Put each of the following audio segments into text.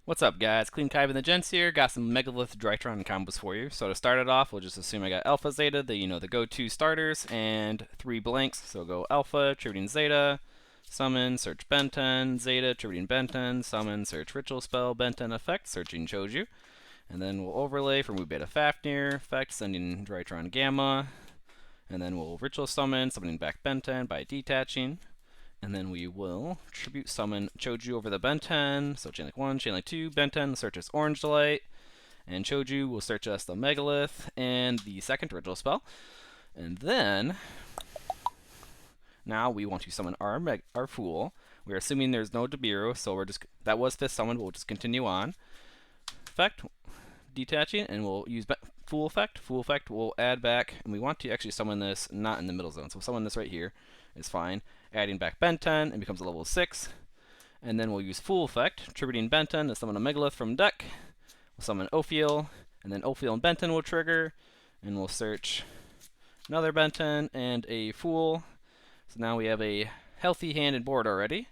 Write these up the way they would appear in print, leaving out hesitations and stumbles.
What's up, guys? Clean Kyve and the Gents here. Got some Megalith Drytron combos for you. So to start it off, we'll just assume I got Alpha, Zeta, the go-to starters, and 3 blanks. So go Alpha, tributing Zeta, summon, search Benten, Zeta, tributing Benten, summon, search Ritual Spell, Benten effect, searching Choju. And then we'll overlay for Move Beta Fafnir, effect, sending Drytron Gamma. And then we'll Ritual Summon, summoning back Benten by detaching. And then we will tribute summon Choju over the Benten. So chain link 1, chain link 2, Benten searches Orange Light. And Choju will search us the Megalith and the second ritual spell. And then, now we want to summon our Fool. We're assuming there's no Debiru, so that was 5th summon, but we'll just continue on. Effect, detaching, and we'll use Fool effect. Fool effect will add back, and we want to actually summon this not in the middle zone. So summon this right here is fine. Adding back Benten, it becomes a level 6. And then we'll use Fool effect, tributing Benten to summon a Megalith from deck. We'll summon Ophiel, and then Ophiel and Benten will trigger, and we'll search another Benten and a Fool. So now we have a healthy hand and board already,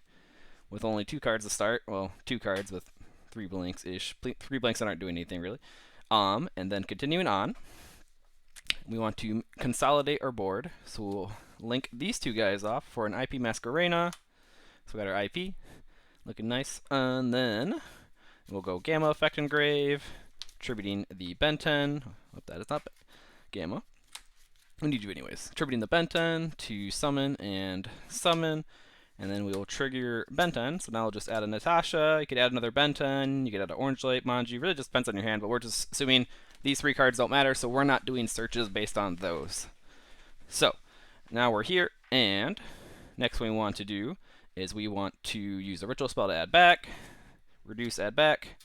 with only 2 cards to start. Well, 2 cards with 3 blanks-ish. 3 blanks that aren't doing anything really. And then continuing on, we want to consolidate our board. So we'll link these 2 guys off for an IP Masquerena. So we got our IP, looking nice. And then we'll go Gamma effect engrave, tributing the Benten. Oh, that is not Gamma. We need you anyways. Tributing the Benten to summon and summon. And then we will trigger Benten. So now we'll just add a Natasha. You could add another Benten. You could add an Orange Light, Manji. Really just depends on your hand, but we're just assuming these 3 cards don't matter, so we're not doing searches based on those. So now we're here, and next thing we want to do is we want to use a ritual spell to add back, reduce, add back,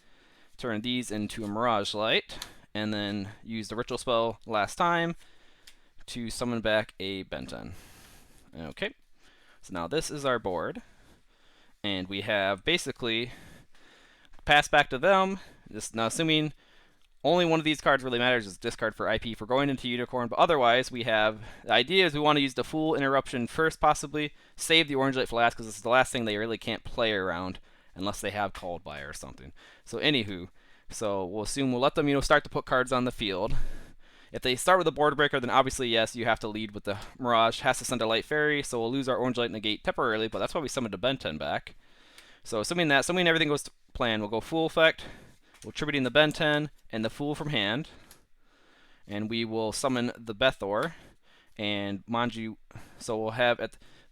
turn these into a Mirage Light, and then use the ritual spell last time to summon back a Benten. Okay. So now this is our board, and we have basically passed back to them. Just now, assuming only one of these cards really matters is discard for IP for going into Unicorn, but otherwise we have, the idea is we want to use the Fool interruption first possibly, save the Orange Light for last because this is the last thing they really can't play around unless they have Called By or something. So anywho, so we'll assume we'll let them start to put cards on the field. If they start with a board breaker, then obviously, yes, you have to lead with the Mirage. Has to send a Light Fairy, so we'll lose our Orange Light Negate temporarily, but that's why we summoned a Benten back. So assuming everything goes to plan, we'll go Fool effect. We'll tributing the Benten and the Fool from hand. And we will summon the Bethor and Manji. So we'll have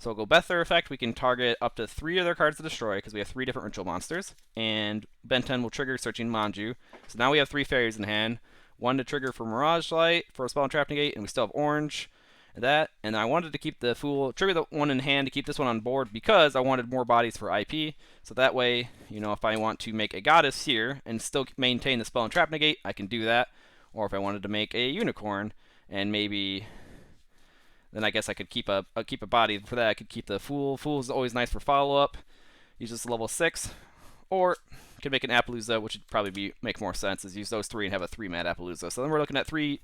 so we'll go Bethor effect. We can target up to 3 of their cards to destroy because we have 3 different ritual monsters. And Benten will trigger searching Manju. So now we have 3 fairies in hand. 1 to trigger for Mirage Light for a spell and trap negate, and we still have orange. And I wanted to keep the Fool, trigger the 1 in hand to keep this one on board because I wanted more bodies for IP. So that way, if I want to make a Goddess here and still maintain the spell and trap negate, I can do that. Or if I wanted to make a Unicorn and maybe, then I guess I could keep a body for that. I could keep the Fool. Fool is always nice for follow-up. Use this level 6. Or could make an Appaloosa, which would probably make more sense, is use those 3 and have a 3-mat Appaloosa. So then we're looking at 3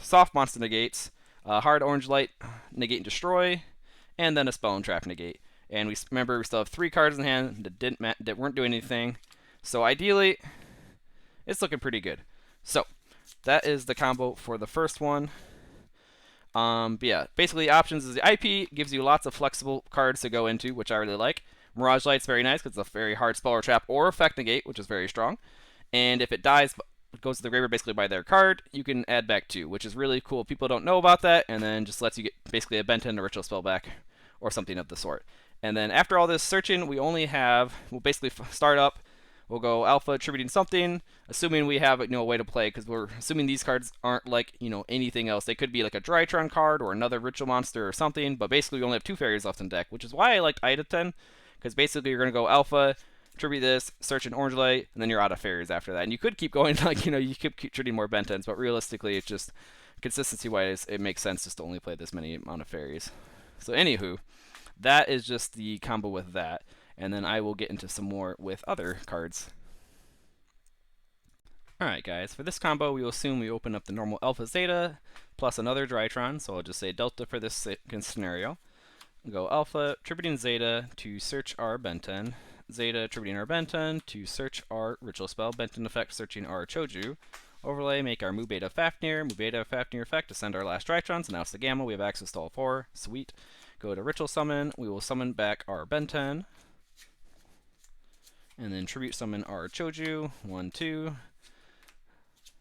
soft monster negates, hard Orange Light, negate and destroy, and then a spell and trap negate. And we still have 3 cards in hand that weren't doing anything. So ideally, it's looking pretty good. So that is the combo for the first one. But yeah, basically options is the IP gives you lots of flexible cards to go into, which I really like. Mirage Light's very nice because it's a very hard spell or trap or effect negate, which is very strong. And if it dies, it goes to the graveyard basically by their card, you can add back 2, which is really cool. People don't know about that, and then just lets you get basically a Benten or ritual spell back or something of the sort. And then after all this searching, we'll basically start up. We'll go Alpha attributing something, assuming we have a way to play, because we're assuming these cards aren't like anything else. They could be like a Drytron card or another ritual monster or something, but basically we only have 2 fairies left in deck, which is why I liked Ida because basically you're going to go Alpha, tribute this, search an Orange Light, and then you're out of fairies after that. And you could keep going, you could keep treating more Bentens, but realistically, it's just, consistency-wise, it makes sense just to only play this many amount of fairies. So anywho, that is just the combo with that. And then I will get into some more with other cards. Alright guys, for this combo, we will assume we open up the normal Alpha Zeta, plus another Drytron, so I'll just say Delta for this scenario. Go Alpha, tributing Zeta to search our Benten, Zeta, attributing our Benten to search our ritual spell. Benten effect, searching our Choju. Overlay, make our Mu Beta Fafnir. Mu Beta Fafnir effect to send our last Drytrons. Now it's the Gamma. We have access to all 4. Sweet. Go to Ritual Summon. We will summon back our Benten. And then Tribute Summon our Choju. 1, 2.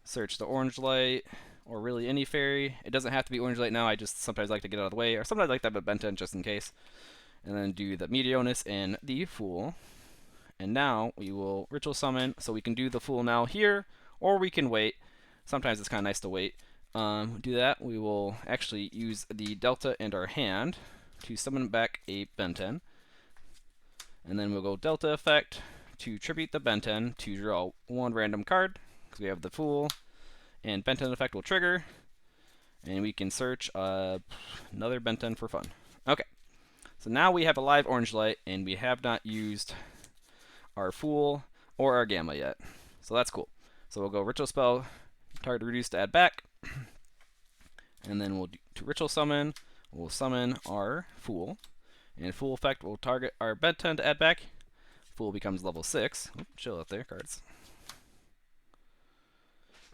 Search the Orange Light, or really any fairy. It doesn't have to be Orange Light now. I just sometimes like to get out of the way, or sometimes I like to have a Benten just in case. And then do the Meteonis and the Fool. And now we will Ritual Summon, so we can do the Fool now here, or we can wait. Sometimes it's kind of nice to wait. Do that. We will actually use the Delta and our hand to summon back a Benten. And then we'll go Delta effect to tribute the Benten to draw 1 random card, because we have the Fool. And Benten effect will trigger, and we can search another Benten for fun. Okay, so now we have a live Orange Light, and we have not used our Fool or our Gamma yet. So that's cool. So we'll go Ritual Spell, target reduce to add back, and then we'll do to Ritual Summon. We'll summon our Fool, and Fool effect will target our Benten to add back. Fool becomes level 6. Oops, chill out there, cards.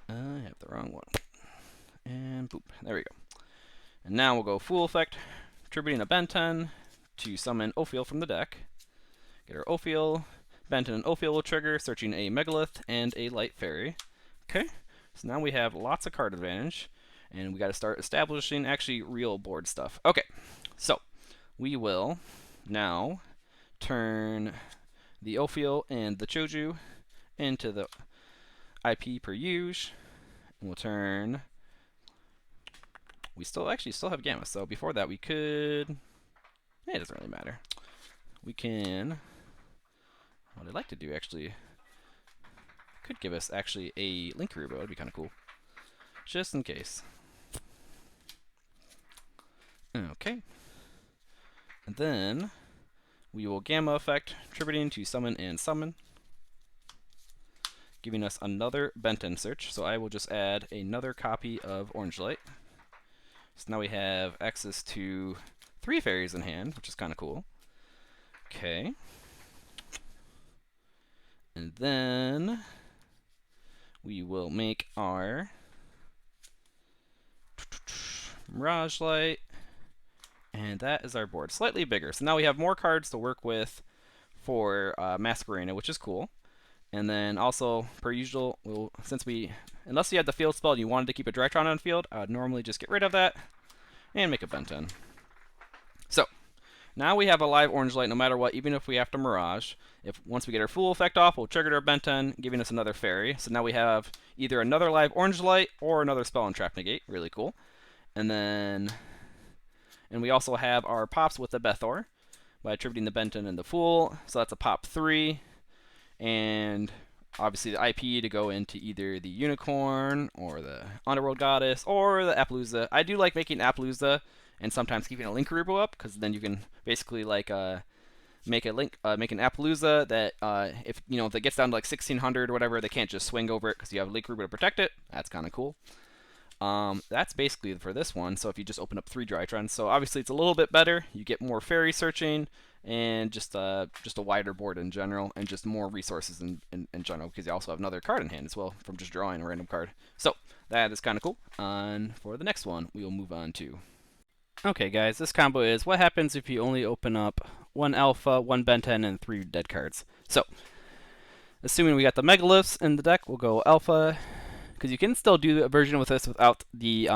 I have the wrong one. And boop, there we go. And now we'll go Fool effect, tributing a Benten to summon Ophiel from the deck. Get our Ophiel. Benten and Ophiel will trigger, searching a Megalith and a Light Fairy. Okay, so now we have lots of card advantage, and we got to start establishing actually real board stuff. Okay, so we will now turn the Ophiel and the Choju into the IP per use. And we'll turn. We still have Gamma, so before that we could. It doesn't really matter. We can. What I'd like to do actually could give us actually a Link Rubo. It'd be kind of cool, just in case. Okay. And then we will Gamma effect, tributing to summon and summon, giving us another Benten search. So I will just add another copy of Orange Light. So now we have access to 3 fairies in hand, which is kind of cool. Okay. And then we will make our Mirage Light, and that is our board. Slightly bigger. So now we have more cards to work with for Masquerena, which is cool. And then also, per usual, unless you had the field spell and you wanted to keep a Drytron on field, I would normally just get rid of that and make a Benten. So, now we have a live Orange Light no matter what, even if we have to Mirage. Once we get our Fool effect off, we'll trigger our Benten, giving us another fairy. So now we have either another live Orange Light or another Spell and Trap Negate. Really cool. And we also have our pops with the Bethor by attributing the Benten and the Fool. So that's a pop 3. And obviously the IP to go into either the Unicorn or the Underworld Goddess or the Appaloosa. I do like making Appaloosa and sometimes keeping a Link Rubo up, because then you can basically like make an Appaloosa that if it gets down to like 1600 or whatever, they can't just swing over it because you have a Link Rubo to protect it. That's kind of cool. That's basically for this one. So if you just open up 3 Drytrons, so obviously it's a little bit better. You get more fairy searching and just a wider board in general, and just more resources in general, because you also have another card in hand as well from just drawing a random card. So that is kind of cool. And for the next one, we will move on to. Okay, guys, this combo is what happens if you only open up 1 Alpha, 1 Benten, and 3 dead cards. So, assuming we got the Megaliths in the deck, we'll go Alpha, because you can still do a version with this without the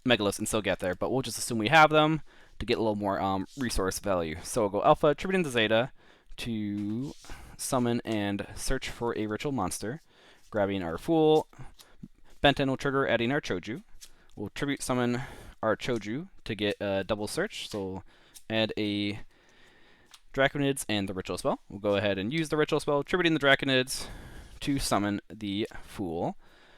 Megaliths and still get there, but we'll just assume we have them to get a little more resource value. So we'll go Alpha, attributing the Zeta to summon and search for a ritual monster, grabbing our Fool. Benten will trigger, adding our Choju. We'll tribute summon our Choju to get a double search, so add a Draconids and the ritual spell. We'll go ahead and use the ritual spell, tributing the Draconids to summon the Fool.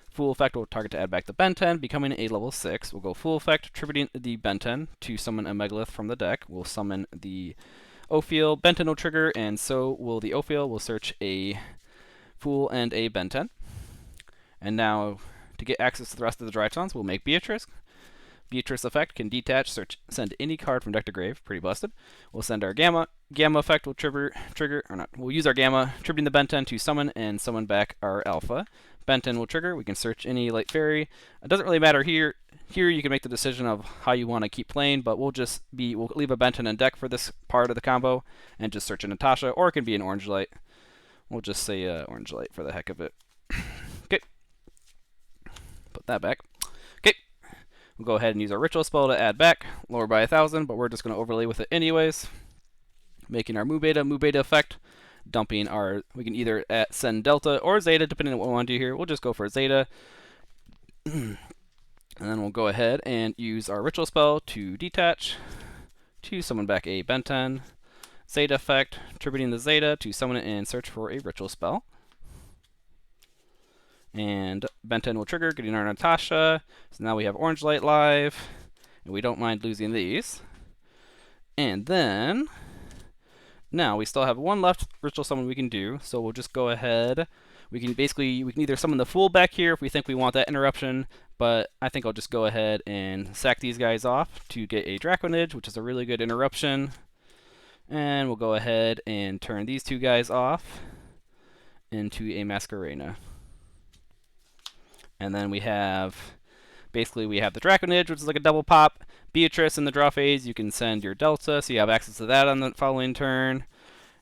Fool effect will target to add back the Benten, becoming a level 6. We'll go Fool effect, tributing the Benten to summon a Megalith from the deck. We'll summon the Ophiel. Benten will trigger, and so will the Ophiel. We'll search a Fool and a Benten. And now, to get access to the rest of the Drytrons, we'll make Beatrice. Beatrice effect can detach, search, send any card from deck to grave. Pretty busted. We'll send our Gamma. Gamma effect will trigger, or not. We'll use our Gamma, triggering the Ben 10 to summon and summon back our Alpha. Ben 10 will trigger. We can search any light fairy. It doesn't really matter here. Here you can make the decision of how you want to keep playing, but we'll leave a Ben 10 in deck for this part of the combo and just search a Natasha, or it can be an orange light. We'll just say orange light for the heck of it. Okay. Put that back. Okay. We'll go ahead and use our ritual spell to add back, lower by 1,000, but we're just going to overlay with it anyways, making our Mu Beta effect, dumping our, we can either send Delta or Zeta, depending on what we want to do here. We'll just go for Zeta. And then we'll go ahead and use our ritual spell to detach, to summon back a Ben 10. Zeta effect, tributing the Zeta to summon it and search for a ritual spell. And Ben 10 will trigger, getting our Natasha. So now we have orange light live, and we don't mind losing these. And then, now we still have one left ritual summon we can do, so we'll just go ahead. We can either summon the Fool back here if we think we want that interruption, but I think I'll just go ahead and sack these guys off to get a Draconage, which is a really good interruption. And we'll go ahead and turn these two guys off into a Masquerena. And then we have the Draconage, which is like a double pop. Beatrice in the draw phase, you can send your Delta, so you have access to that on the following turn.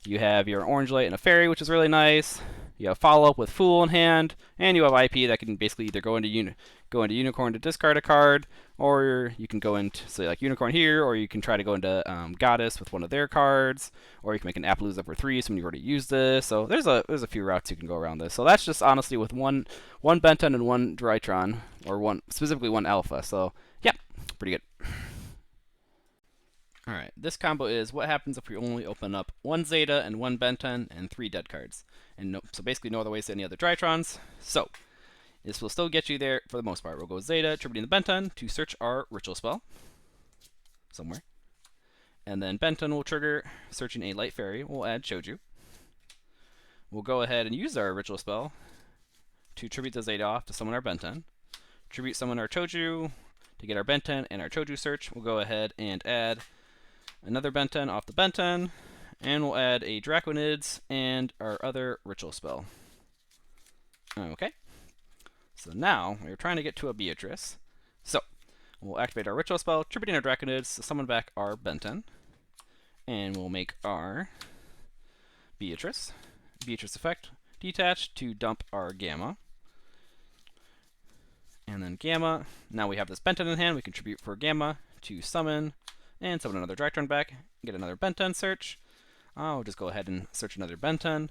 You have your Orange Light and a Fairy, which is really nice. You have follow-up with Fool in hand, and you have IP that can basically either go into Unicorn to discard a card, or you can go into, say, like Unicorn here, or you can try to go into Goddess with one of their cards, or you can make an Appaloosa for 3, so when you've already used this. So there's a few routes you can go around this. So that's just honestly with one Ben 10 and one Drytron, or specifically one Alpha. So yeah, pretty good. Alright, this combo is what happens if we only open up one Zeta and one Ben 10 and 3 dead cards. And so basically no other ways to any other Drytrons. So this will still get you there for the most part. We'll go Zeta, tributing the Ben 10 to search our ritual spell somewhere. And then Ben 10 will trigger, searching a light fairy. We'll add Choju. We'll go ahead and use our ritual spell to tribute the Zeta off to summon our Ben 10. Tribute summon our Choju to get our Ben 10 and our Choju search. We'll go ahead and add another Ben 10 off the Ben 10, and we'll add a Draconids and our other ritual spell. Okay. So now we're trying to get to a Beatrice. So we'll activate our ritual spell, tributing our Draconids to summon back our Ben 10, and we'll make our Beatrice effect detach to dump our Gamma. And then Gamma, now we have this Ben 10 in hand, we contribute for Gamma to summon, and summon another Drytron back, get another Ben 10 search. I'll just go ahead and search another Ben 10.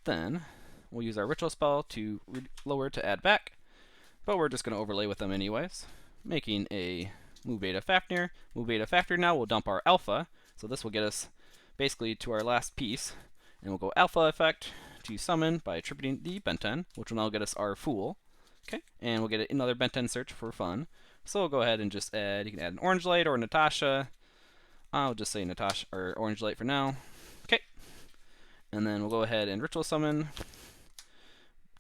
Then we'll use our ritual spell to lower to add back, but we're just going to overlay with them anyways, making a Mu Beta Fafnir. Mu Beta Fafnir now will dump our Alpha, so this will get us basically to our last piece, and we'll go Alpha effect to summon by attributing the Ben 10, which will now get us our Fool. Okay, and we'll get another Ben 10 search for fun. So we'll go ahead and just add, you can add an Orange Light or a Natasha. I'll just say Natasha, or Orange Light for now. Okay. And then we'll go ahead and Ritual Summon,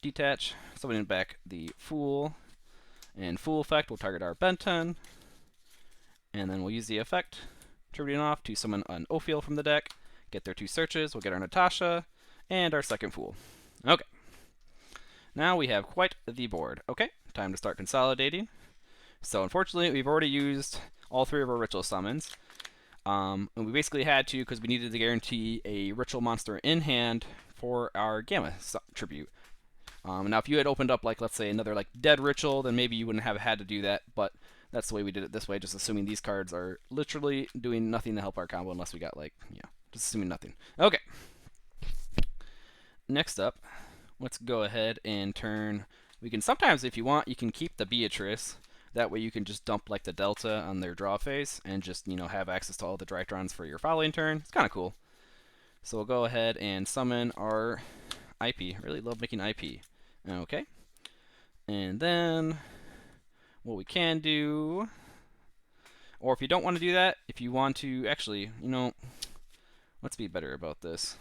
detach, summoning back the Fool. And Fool effect will target our Ben 10. And then we'll use the effect, tributing off to summon an Ophiel from the deck. Get their 2 searches, we'll get our Natasha, and our second Fool. Okay. Now we have quite the board. Okay, time to start consolidating. So unfortunately, we've already used all 3 of our ritual summons. And we basically had to because we needed to guarantee a ritual monster in hand for our Gamma tribute. Now if you had opened up, like, let's say another like dead ritual, then maybe you wouldn't have had to do that, but that's the way we did it this way, just assuming these cards are literally doing nothing to help our combo unless we got, like, yeah, just assuming nothing. Okay. Next up, let's go ahead and turn, we can sometimes, if you want, you can keep the Beatrice. That way you can just dump like the Delta on their draw phase and just, you know, have access to all the Drytrons for your following turn. It's kind of cool. So we'll go ahead and summon our IP. Really love making IP. Okay. And then what we can do, or if you don't want to do that, if you want to actually, you know, let's be better about this.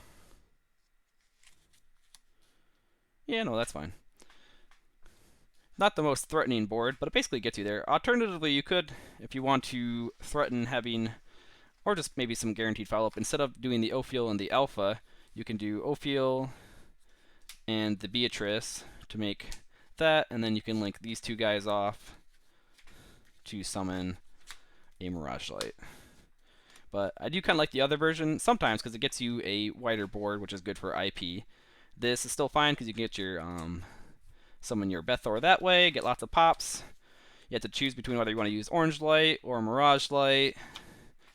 Yeah, no, that's fine. Not the most threatening board, but it basically gets you there. Alternatively, you could, if you want to threaten having, or just maybe some guaranteed follow-up, instead of doing the Ophiel and the Alpha, you can do Ophiel and the Beatrice to make that, and then you can link these two guys off to summon a Mirage Light. But I do kind of like the other version sometimes because it gets you a wider board, which is good for IP. This is still fine because you can get your summon your Bethor that way, get lots of pops. You have to choose between whether you want to use Orange Light or Mirage Light.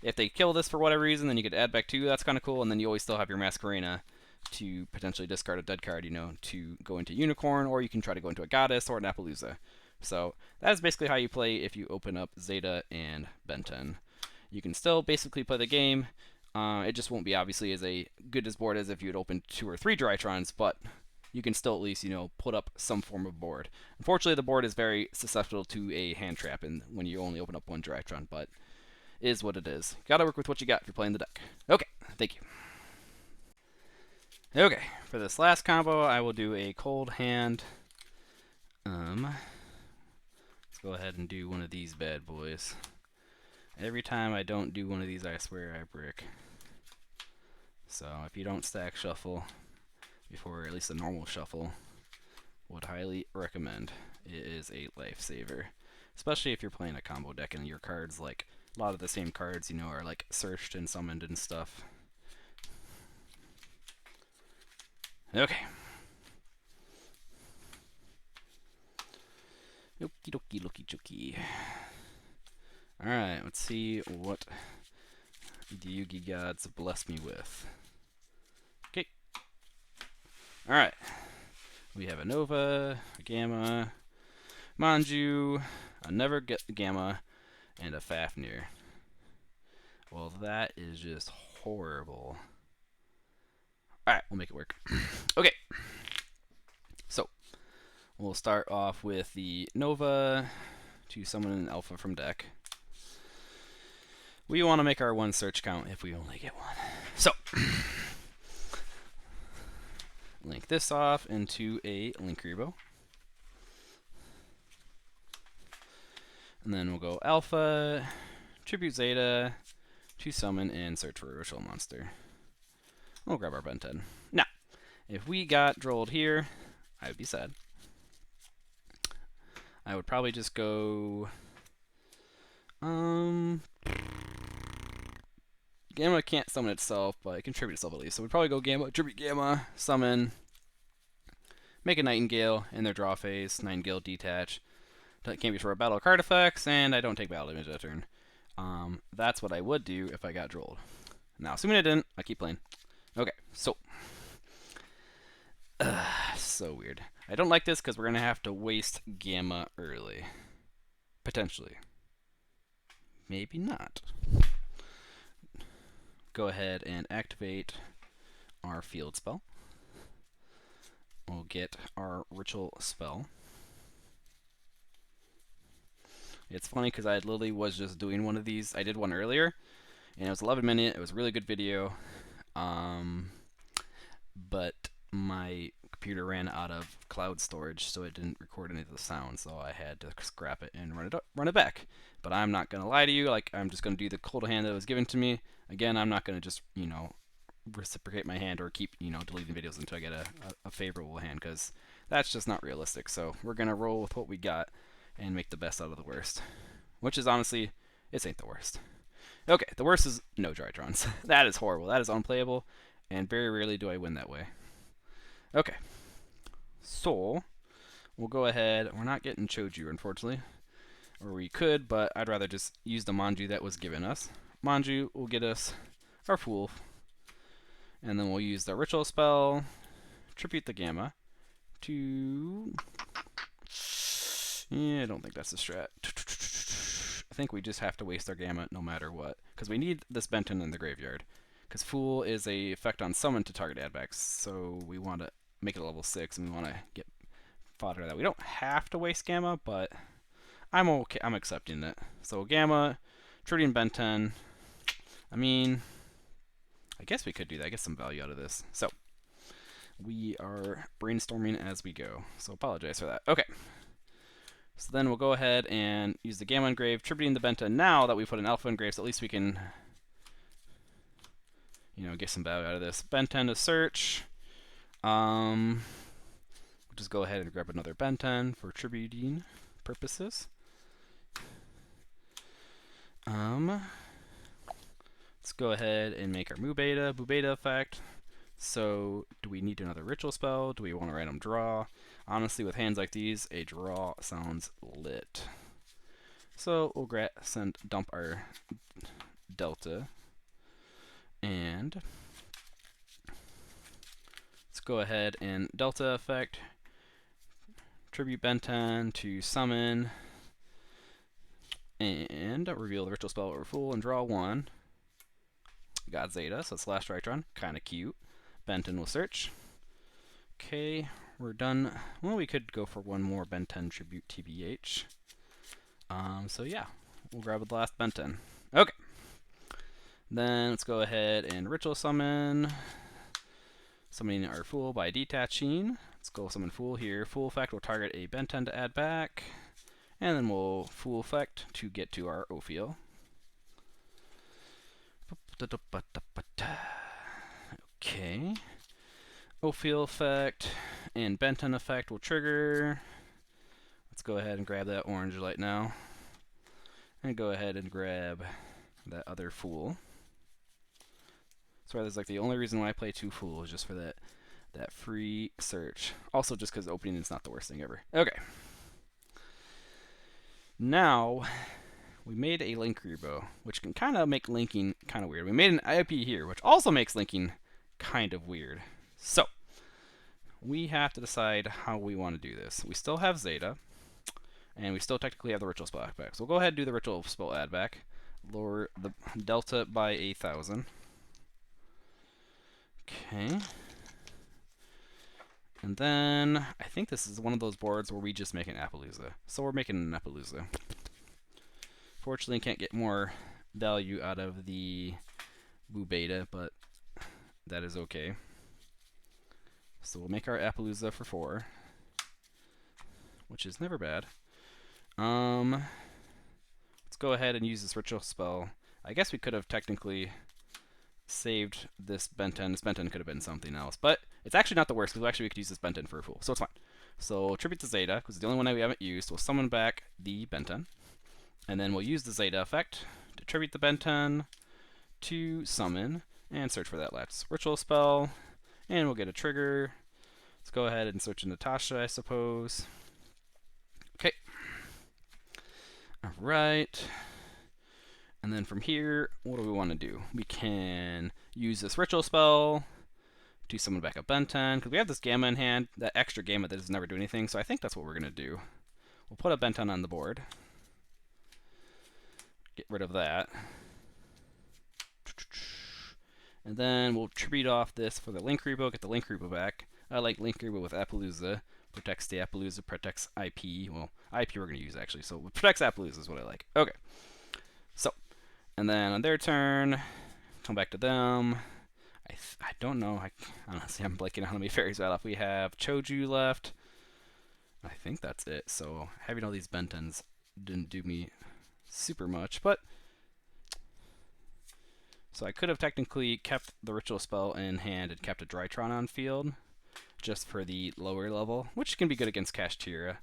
If they kill this for whatever reason, then you could add back 2. That's kind of cool. And then you always still have your Masquerena to potentially discard a dead card, you know, to go into Unicorn, or you can try to go into a Goddess or an Appaloosa. So that is basically how you play if you open up Zeta and Ben 10. You can still basically play the game. It just won't be obviously as a good as board as if you had opened 2 or 3 Drytrons, but you can still at least, you know, put up some form of board. Unfortunately, the board is very susceptible to a hand trap and when you only open up 1 Drytron, but it is what it is. Gotta work with what you got if you're playing the deck. Okay, thank you. Okay, for this last combo, I will do a cold hand. Let's go ahead and do one of these bad boys. Every time I don't do one of these, I swear I brick. So if you don't stack shuffle before at least a normal shuffle, would highly recommend. It is a lifesaver, especially if you're playing a combo deck and your cards, like a lot of the same cards, you know, are like searched and summoned and stuff. Okay. Okie dokie dokie dokie. Alright, let's see what the Yugi gods bless me with. Okay. Alright. We have a Nova, a Gamma, Manju, a Never Get Gamma, and a Fafnir. Well, that is just horrible. Alright, we'll make it work. Okay. So, we'll start off with the Nova to summon an Alpha from deck. We want to make our 1 search count if we only get 1. So, link this off into a Linkuriboh. And then we'll go Alpha, Tribute Zeta, to summon and search for a ritual monster. We'll grab our Ben 10. Now, if we got drolled here, I would be sad. I would probably just go... Gamma can't summon itself, but it can tribute itself at least. So we'd probably go Gamma, tribute Gamma, summon, make a Nightingale in their draw phase, Nightingale detach. That can't be for battle card effects, and I don't take battle damage that turn. That's what I would do if I got drolled. Now, assuming I didn't, I keep playing. Okay, so. So weird. I don't like this because we're going to have to waste Gamma early. Potentially. Maybe not. Go ahead and activate our field spell. We'll get our ritual spell. It's funny because I literally was just doing one of these. I did one earlier, and it was 11 minutes. It was a really good video, but my computer ran out of cloud storage, so it didn't record any of the sound, so I had to scrap it and run it back. But I'm not going to lie to you. Like, I'm just going to do the cold hand that was given to me. Again, I'm not going to just, you know, reciprocate my hand or keep, you know, deleting videos until I get a favorable hand, because that's just not realistic. So we're going to roll with what we got and make the best out of the worst, which is honestly, it ain't the worst. Okay, the worst is no Drytrons. That is horrible. That is unplayable, and very rarely do I win that way. Okay, so we'll go ahead. We're not getting Choju, unfortunately, or we could, but I'd rather just use the Manju that was given us. Manju will get us our Fool, and then we'll use the Ritual spell, Tribute the Gamma, to... Yeah, I don't think that's the strat. I think we just have to waste our Gamma no matter what, because we need this Benton in the graveyard. Because Fool is a effect on summon to target add-backs, so we want to make it a level 6, and we want to get fodder that. We don't have to waste Gamma, but I'm okay. I'm accepting it. So Gamma, Trudian Benton. I mean, I guess we could do that. Get some value out of this. So we are brainstorming as we go. So apologize for that. Okay. So then we'll go ahead and use the Gamma Engrave, tributing the Benta now that we put an Alpha Engrave, so at least we can, you know, get some value out of this. Benten to search. We'll just go ahead and grab another Benten for tributing purposes. Let's go ahead and make our Mu Beta effect. So, do we need another ritual spell? Do we want a random draw? Honestly, with hands like these, a draw sounds lit. So, we'll dump our Delta. And let's go ahead and Delta effect. Tribute Benten to summon. And reveal the ritual spell over full and draw one. Got Zeta, so it's last Drytron. Kind of cute. Benten will search. Okay, we're done. Well, we could go for one more Benten tribute TBH. So yeah, we'll grab the last Benten. Okay. Then let's go ahead and ritual summon. Summoning our Fool by detaching. Let's go summon Fool here. Fool effect will target a Benten to add back. And then we'll Fool effect to get to our Ophiel. Okay. Ophiel effect and Benten effect will trigger. Let's go ahead and grab that orange light now. And go ahead and grab that other Fool. So that's like the only reason why I play 2 Fool is just for that free search. Also just because opening is not the worst thing ever. Okay. Now, we made a link rebo, which can kind of make linking kind of weird. We made an IP here, which also makes linking kind of weird. So, we have to decide how we want to do this. We still have Zeta, and we still technically have the ritual spell add back. So we'll go ahead and do the ritual spell add back. Lower the delta by 1,000. Okay. And then, I think this is one of those boards where we just make an Appaloosa. So we're making an Appaloosa. Fortunately, can't get more value out of the Boo Beta, but that is okay. So we'll make our Appaloosa for 4, which is never bad. Let's go ahead and use this ritual spell. I guess we could have technically saved this Benten. This Benten could have been something else, but it's actually not the worst, because actually we could use this Benten for a Fool, so it's fine. So tribute to Zeta, because it's the only one that we haven't used. We'll summon back the Benten, and then we'll use the Zeta effect to tribute the Benten, to summon, and search for that last ritual spell, and we'll get a trigger. Let's go ahead and search in Natasha, I suppose. Okay. Alright. And then from here, what do we want to do? We can use this ritual spell to summon back a Benten, because we have this Gamma in hand, that extra Gamma that does never do anything, so I think that's what we're going to do. We'll put a Benten on the board. Get rid of that. And then we'll tribute off this for the Link Repo, get the Link Repo back. I like Link Repo with Appaloosa. Protects the Appaloosa, protects IP. Well, IP we're going to use actually, so protects Appaloosa is what I like. Okay. So, and then on their turn, come back to them. I don't know. Honestly, I'm blanking on how many fairies I left. We have Choju left. I think that's it. So having all these Bentens didn't do me super much, but so I could have technically kept the ritual spell in hand and kept a Drytron on field just for the lower level, which can be good against Kashtira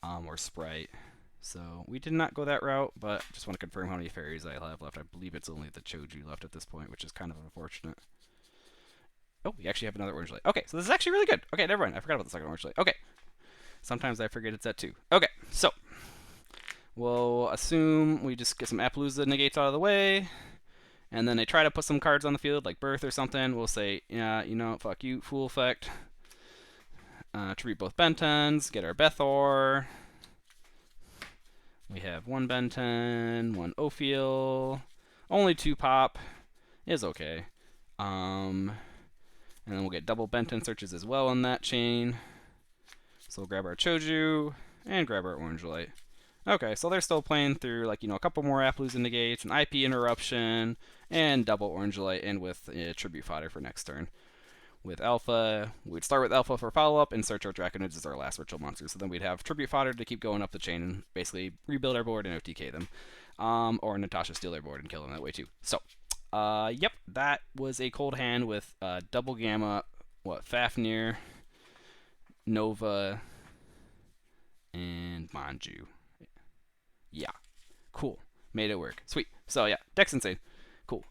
or Sprite. So we did not go that route, but just want to confirm how many fairies I have left. I believe it's only the Choju left at this point, which is kind of unfortunate. Oh, we actually have another orange light. Okay, so this is actually really good. Okay, never mind. I forgot about the second orange light. Okay. Sometimes I forget it's at 2. Okay, so we'll assume we just get some Appaloosa negates out of the way, and then they try to put some cards on the field, like Birth or something. We'll say, yeah, you know, fuck you, Fool effect. Tribute both Bentens, get our Bethor. We have 1 Benten, 1 Ophiel. Only 2 pop is okay. And then we'll get double Benten searches as well in that chain. So we'll grab our Choju and grab our orange light. Okay, so they're still playing through, like, you know, a couple more Appaloosa negates, an IP interruption, and double orange light, and with tribute fodder for next turn. with Alpha. We'd start with Alpha for follow-up and search our Draconids as our last ritual monster. So then we'd have Tribute Fodder to keep going up the chain and basically rebuild our board and OTK them. Or Natasha steal their board and kill them that way too. So, yep, that was a cold hand with Double Gamma, Fafnir, Nova, and Manju. Yeah, cool. Made it work. Sweet. So yeah, deck's insane. Cool.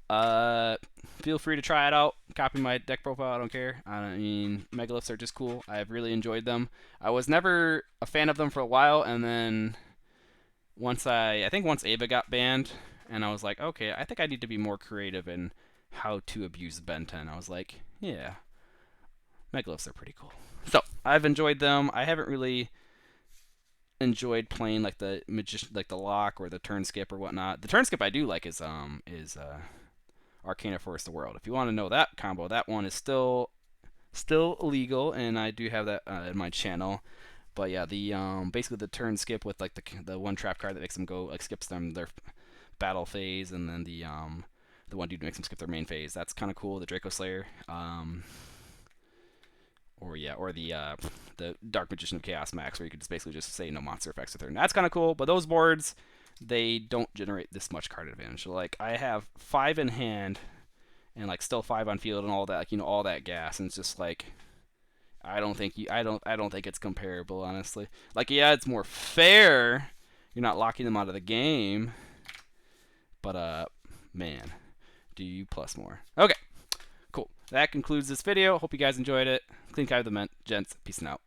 Feel free to try it out. Copy my deck profile. I don't care. I mean, Megaliths are just cool. I've really enjoyed them. I was never a fan of them for a while, and then once I think once Ava got banned, and I was like, okay, I think I need to be more creative in how to abuse Ben 10. I was like, yeah, Megaliths are pretty cool. So I've enjoyed them. I haven't really enjoyed playing like the lock or the turn skip or whatnot. The turn skip I do like is Arcana Force the World. If you want to know that combo, that one is still illegal, and I do have that in my channel. But yeah, the basically the turn skip with like the one trap card that makes them go like skips them their battle phase, and then the one dude makes them skip their main phase. That's kind of cool. The Draco Slayer. Or the Dark Magician of Chaos Max, where you could just basically just say no monster effects with her. And that's kind of cool, but those boards, they don't generate this much card advantage. So like I have 5 in hand, and like still 5 on field and all that, like, all that gas, and it's just like I don't think it's comparable, honestly. Like, yeah, it's more fair. You're not locking them out of the game, but man, do you plus more? Okay. Cool. That concludes this video. Hope you guys enjoyed it. Clean Kai with the Mint. Gents, peace out.